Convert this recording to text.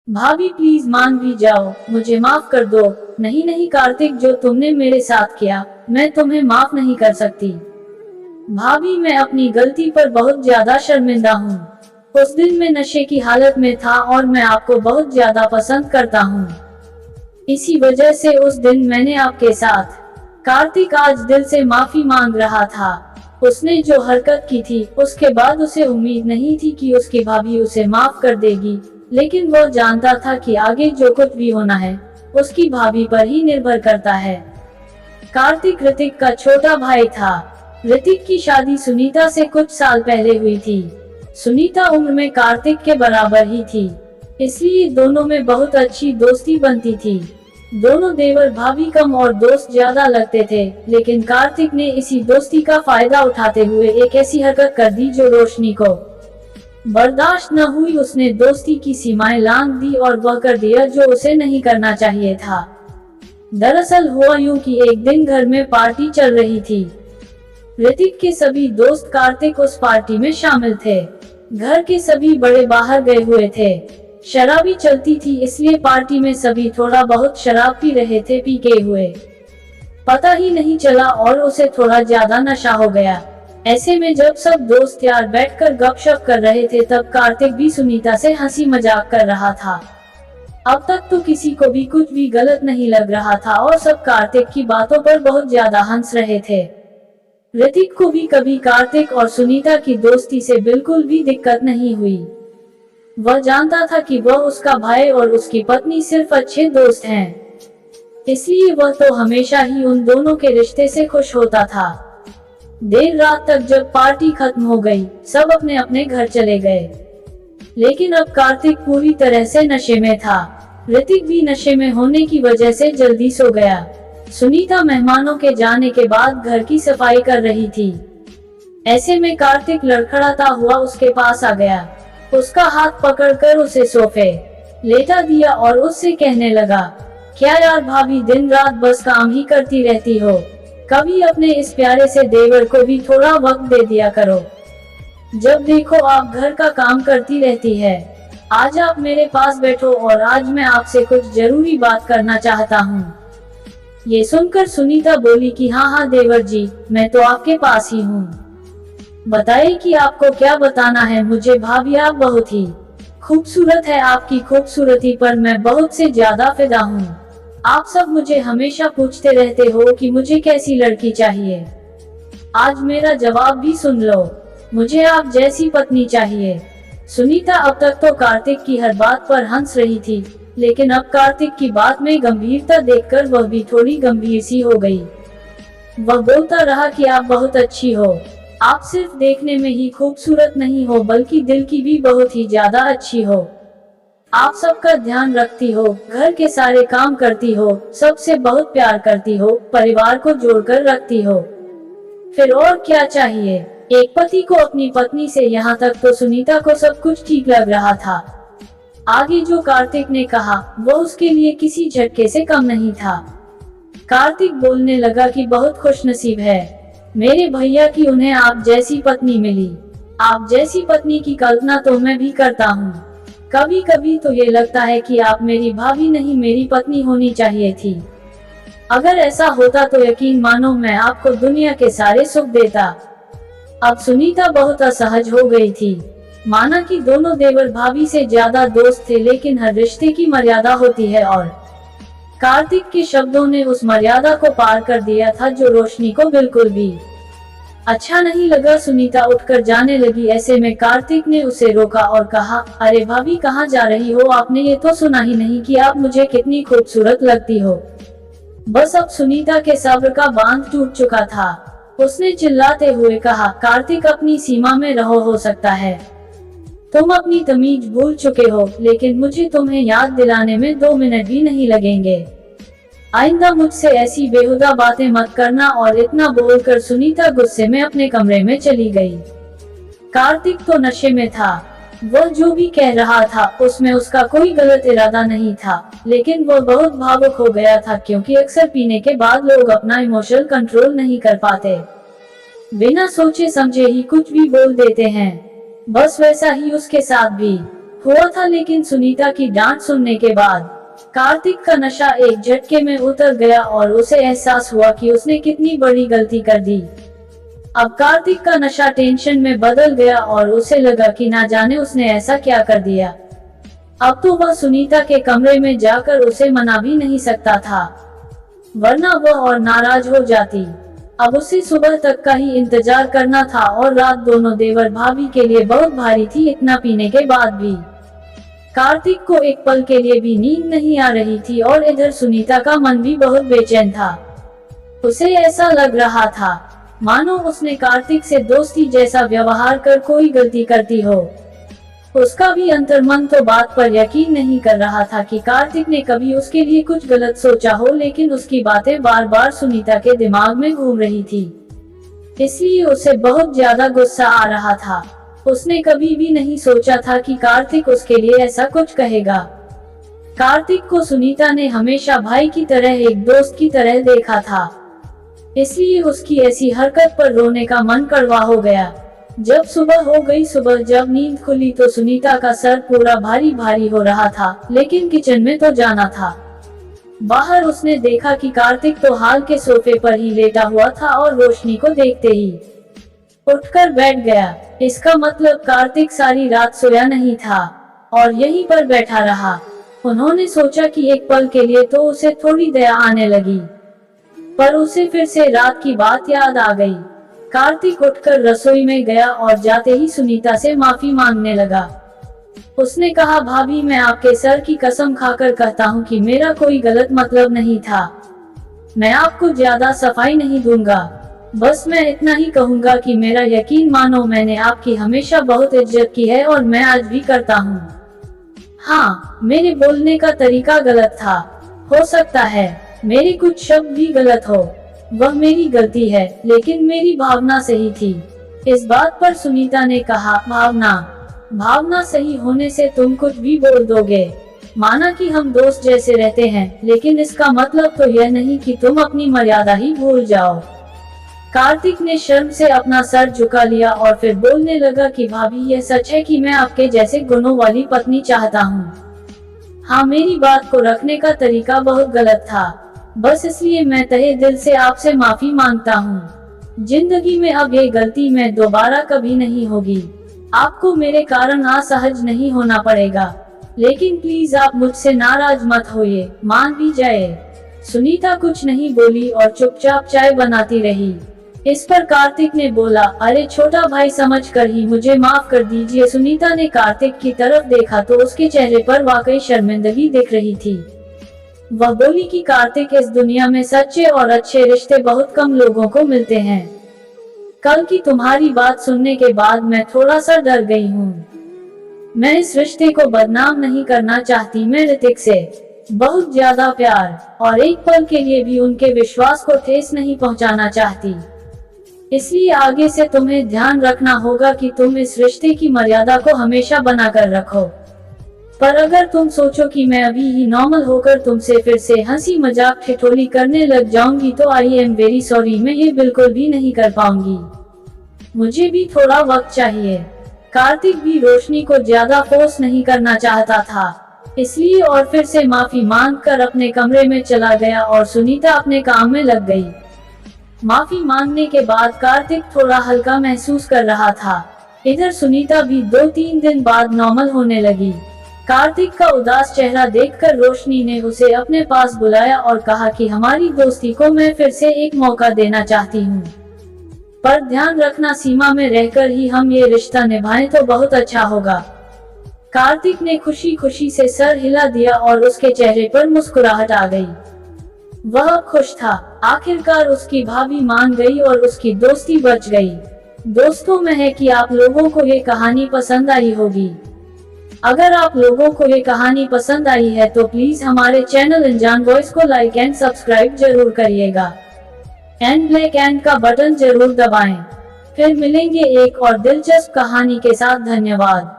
भाभी प्लीज मान भी जाओ, मुझे माफ कर दो। नहीं नहीं कार्तिक, जो तुमने मेरे साथ किया मैं तुम्हें माफ नहीं कर सकती। भाभी मैं अपनी गलती पर बहुत ज्यादा शर्मिंदा हूँ। उस दिन मैं नशे की हालत में था और मैं आपको बहुत ज्यादा पसंद करता हूँ। इसी वजह से उस दिन मैंने आपके साथ। कार्तिक आज दिल से माफी मांग रहा था। उसने जो हरकत की थी उसके बाद उसे उम्मीद नहीं थी कि उसकी भाभी उसे माफ कर देगी, लेकिन वो जानता था कि आगे जो कुछ भी होना है उसकी भाभी पर ही निर्भर करता है। कार्तिक ऋतिक का छोटा भाई था। ऋतिक की शादी सुनीता से कुछ साल पहले हुई थी। सुनीता उम्र में कार्तिक के बराबर ही थी, इसलिए दोनों में बहुत अच्छी दोस्ती बनती थी। दोनों देवर भाभी कम और दोस्त ज्यादा लगते थे, लेकिन कार्तिक ने इसी दोस्ती का फायदा उठाते हुए एक ऐसी हरकत कर दी जो रोशनी को बर्दाश्त न हुई। उसने दोस्ती की सीमाएं लांघ दी और वह कर दिया जो उसे नहीं करना चाहिए था। दरअसल हुआ यूं कि एक दिन घर में पार्टी चल रही थी। ऋतिक के सभी दोस्त कार्तिक उस पार्टी में शामिल थे। घर के सभी बड़े बाहर गए हुए थे। शराबी चलती थी, इसलिए पार्टी में सभी थोड़ा बहुत शराब पी रहे थे, पीके हुए पता ही नहीं चला और उसे थोड़ा ज्यादा नशा हो गया। ऐसे में जब सब दोस्त यार बैठकर गपशप कर रहे थे तब कार्तिक भी सुनीता से हंसी मजाक कर रहा था। अब तक तो किसी को भी कुछ भी गलत नहीं लग रहा था और सब कार्तिक की बातों पर बहुत ज्यादा हंस रहे थे। ऋतिक को भी कभी कार्तिक और सुनीता की दोस्ती से बिल्कुल भी दिक्कत नहीं हुई। वह जानता था कि वह उसका भाई और उसकी पत्नी सिर्फ अच्छे दोस्त हैं, इसलिए वह तो हमेशा ही उन दोनों के रिश्ते से खुश होता था। देर रात तक जब पार्टी खत्म हो गई, सब अपने अपने घर चले गए, लेकिन अब कार्तिक पूरी तरह से नशे में था। ऋतिक भी नशे में होने की वजह से जल्दी सो गया। सुनीता मेहमानों के जाने के बाद घर की सफाई कर रही थी। ऐसे में कार्तिक लड़खड़ाता हुआ उसके पास आ गया। उसका हाथ पकड़कर उसे सोफे लेटा दिया और उससे कहने लगा, क्या यार भाभी, दिन रात बस काम ही करती रहती हो, कभी अपने इस प्यारे से देवर को भी थोड़ा वक्त दे दिया करो। जब देखो आप घर का काम करती रहती है। आज आप मेरे पास बैठो और आज मैं आपसे कुछ जरूरी बात करना चाहता हूँ। ये सुनकर सुनीता बोली कि हाँ हाँ देवर जी, मैं तो आपके पास ही हूँ, बताइए कि आपको क्या बताना है मुझे। भाभी आप बहुत ही खूबसूरत है, आपकी खूबसूरती पर मैं बहुत से ज्यादा फिदा हूँ। आप सब मुझे हमेशा पूछते रहते हो कि मुझे कैसी लड़की चाहिए। आज मेरा जवाब भी सुन लो, मुझे आप जैसी पत्नी चाहिए। सुनीता अब तक तो कार्तिक की हर बात पर हंस रही थी, लेकिन अब कार्तिक की बात में गंभीरता देखकर वह भी थोड़ी गंभीर सी हो गई। वह बोलता रहा कि आप बहुत अच्छी हो, आप सिर्फ देखने में ही खूबसूरत नहीं हो बल्कि दिल की भी बहुत ही ज्यादा अच्छी हो। आप सबका ध्यान रखती हो, घर के सारे काम करती हो, सबसे बहुत प्यार करती हो, परिवार को जोड़कर रखती हो। फिर और क्या चाहिए एक पति को अपनी पत्नी से। यहाँ तक तो सुनीता को सब कुछ ठीक लग रहा था। आगे जो कार्तिक ने कहा वो उसके लिए किसी झटके से कम नहीं था। कार्तिक बोलने लगा कि बहुत खुशनसीब है मेरे भैया कि उन्हें आप जैसी पत्नी मिली। आप जैसी पत्नी की कल्पना तो मैं भी करता हूँ। कभी कभी तो ये लगता है कि आप मेरी भाभी नहीं मेरी पत्नी होनी चाहिए थी। अगर ऐसा होता तो यकीन मानो मैं आपको दुनिया के सारे सुख देता। अब सुनीता बहुत असहज हो गई थी। माना कि दोनों देवर भाभी से ज्यादा दोस्त थे, लेकिन हर रिश्ते की मर्यादा होती है और कार्तिक के शब्दों ने उस मर्यादा को पार कर दिया था जो रोशनी को बिल्कुल भी अच्छा नहीं लगा। सुनीता उठकर जाने लगी। ऐसे में कार्तिक ने उसे रोका और कहा, अरे भाभी कहाँ जा रही हो, आपने ये तो सुना ही नहीं कि आप मुझे कितनी खूबसूरत लगती हो। बस अब सुनीता के सब्र का बांध टूट चुका था। उसने चिल्लाते हुए कहा, कार्तिक अपनी सीमा में रहो, हो सकता है तुम अपनी तमीज भूल चुके हो, लेकिन मुझे तुम्हें याद दिलाने में 2 मिनट भी नहीं लगेंगे। आइंदा मुझसे ऐसी बेहुदा बातें मत करना। और इतना बोलकर सुनीता गुस्से में अपने कमरे में चली गई। कार्तिक तो नशे में था। वह जो भी कह रहा था उसमें उसका कोई गलत इरादा नहीं था, लेकिन वह बहुत भावुक हो गया था क्योंकि अक्सर पीने के बाद लोग अपना इमोशनल कंट्रोल नहीं कर पाते, बिना सोचे समझे ही कुछ भी बोल देते हैं। बस वैसा ही उसके साथ भी हुआ था, लेकिन सुनीता की डांट सुनने के बाद कार्तिक का नशा एक झटके में उतर गया और उसे एहसास हुआ कि उसने कितनी बड़ी गलती कर दी। अब कार्तिक का नशा टेंशन में बदल गया और उसे लगा कि ना जाने उसने ऐसा क्या कर दिया। अब तो वह सुनीता के कमरे में जाकर उसे मना भी नहीं सकता था, वरना वह और नाराज हो जाती। अब उसे सुबह तक का ही इंतजार करना था और रात दोनों देवर भाभी के लिए बहुत भारी थी। इतना पीने के बाद भी कार्तिक को एक पल के लिए भी नींद नहीं आ रही थी और इधर सुनीता का मन भी बहुत बेचैन था। उसे ऐसा लग रहा था मानो उसने कार्तिक से दोस्ती जैसा व्यवहार कर कोई गलती करती हो। उसका भी अंतर्मन तो बात पर यकीन नहीं कर रहा था कि कार्तिक ने कभी उसके लिए कुछ गलत सोचा हो, लेकिन उसकी बातें बार बार सुनीता के दिमाग में घूम रही थी, इसलिए उसे बहुत ज्यादा गुस्सा आ रहा था। उसने कभी भी नहीं सोचा था कि कार्तिक उसके लिए ऐसा कुछ कहेगा। कार्तिक को सुनीता ने हमेशा भाई की तरह, एक दोस्त की तरह देखा था, इसलिए उसकी ऐसी हरकत पर रोने का मन कड़वा हो गया। जब सुबह हो गई, सुबह जब नींद खुली तो सुनीता का सर पूरा भारी भारी हो रहा था, लेकिन किचन में तो जाना था। बाहर उसने देखा कि कार्तिक तो हाल के सोफे पर ही लेटा हुआ था और रोशनी को देखते ही उठकर बैठ गया। इसका मतलब कार्तिक सारी रात सोया नहीं था और यहीं पर बैठा रहा। उन्होंने सोचा कि एक पल के लिए तो उसे थोड़ी दया आने लगी, पर उसे फिर से रात की बात याद आ गई। कार्तिक उठकर रसोई में गया और जाते ही सुनीता से माफी मांगने लगा। उसने कहा, भाभी मैं आपके सर की कसम खाकर कहता हूँ कि मेरा कोई गलत मतलब नहीं था। मैं आपको ज्यादा सफाई नहीं दूंगा, बस मैं इतना ही कहूँगा कि मेरा यकीन मानो, मैंने आपकी हमेशा बहुत इज्जत की है और मैं आज भी करता हूँ। हाँ, मेरे बोलने का तरीका गलत था, हो सकता है मेरे कुछ शब्द भी गलत हो, वह मेरी गलती है, लेकिन मेरी भावना सही थी। इस बात पर सुनीता ने कहा, भावना सही होने से तुम कुछ भी बोल दोगे। माना कि हम दोस्त जैसे रहते हैं, लेकिन इसका मतलब तो यह नहीं कि तुम अपनी मर्यादा ही भूल जाओ। कार्तिक ने शर्म से अपना सर झुका लिया और फिर बोलने लगा कि भाभी यह सच है कि मैं आपके जैसे गुणों वाली पत्नी चाहता हूँ। हाँ, मेरी बात को रखने का तरीका बहुत गलत था, बस इसलिए मैं तहे दिल से आपसे माफी मांगता हूँ। जिंदगी में अब ये गलती मैं दोबारा कभी नहीं होगी। आपको मेरे कारण असहज नहीं होना पड़ेगा, लेकिन प्लीज आप मुझसे नाराज मत होइए, मान भी जाए। सुनीता कुछ नहीं बोली और चुपचाप चाय बनाती रही। इस पर कार्तिक ने बोला, अरे छोटा भाई, समझकर ही मुझे माफ कर दीजिए। सुनीता ने कार्तिक की तरफ देखा तो उसके चेहरे पर वाकई शर्मिंदगी दिख रही थी। वह बोली कि कार्तिक, इस दुनिया में सच्चे और अच्छे रिश्ते बहुत कम लोगों को मिलते हैं। कल की तुम्हारी बात सुनने के बाद मैं थोड़ा सा डर गई हूँ। मैं इस रिश्ते को बदनाम नहीं करना चाहती। मैं ऋतिक से बहुत ज्यादा प्यार और एक पल के लिए भी उनके विश्वास को ठेस नहीं पहुंचाना चाहती। इसलिए आगे से तुम्हें ध्यान रखना होगा कि तुम इस रिश्ते की मर्यादा को हमेशा बनाकर रखो। पर अगर तुम सोचो कि मैं अभी ही नॉर्मल होकर तुमसे फिर से हंसी मजाक ठिठोली करने लग जाऊंगी तो आई एम वेरी सॉरी, मैं ये बिल्कुल भी नहीं कर पाऊंगी। मुझे भी थोड़ा वक्त चाहिए। कार्तिक भी रोशनी को ज्यादा फोर्स नहीं करना चाहता था, इसलिए और फिर से माफी मांगकर अपने कमरे में चला गया और सुनीता अपने काम में लग गई। माफी मांगने के बाद कार्तिक थोड़ा हल्का महसूस कर रहा था। इधर सुनीता भी 2-3 दिन बाद नॉर्मल होने लगी। कार्तिक का उदास चेहरा देखकर रोशनी ने उसे अपने पास बुलाया और कहा कि हमारी दोस्ती को मैं फिर से एक मौका देना चाहती हूँ, पर ध्यान रखना सीमा में रहकर ही हम ये रिश्ता निभाएं तो बहुत अच्छा होगा। कार्तिक ने खुशी खुशी से सर हिला दिया और उसके चेहरे पर मुस्कुराहट आ गई। वह खुश था, आखिरकार उसकी भाभी मान गई और उसकी दोस्ती बच गई। दोस्तों, में है कि आप लोगों को ये कहानी पसंद आई होगी। अगर आप लोगों को ये कहानी पसंद आई है तो प्लीज हमारे चैनल अनजान वॉइस को लाइक एंड सब्सक्राइब जरूर करिएगा एंड ब्लैक एंड का बटन जरूर दबाएं। फिर मिलेंगे एक और दिलचस्प कहानी के साथ। धन्यवाद।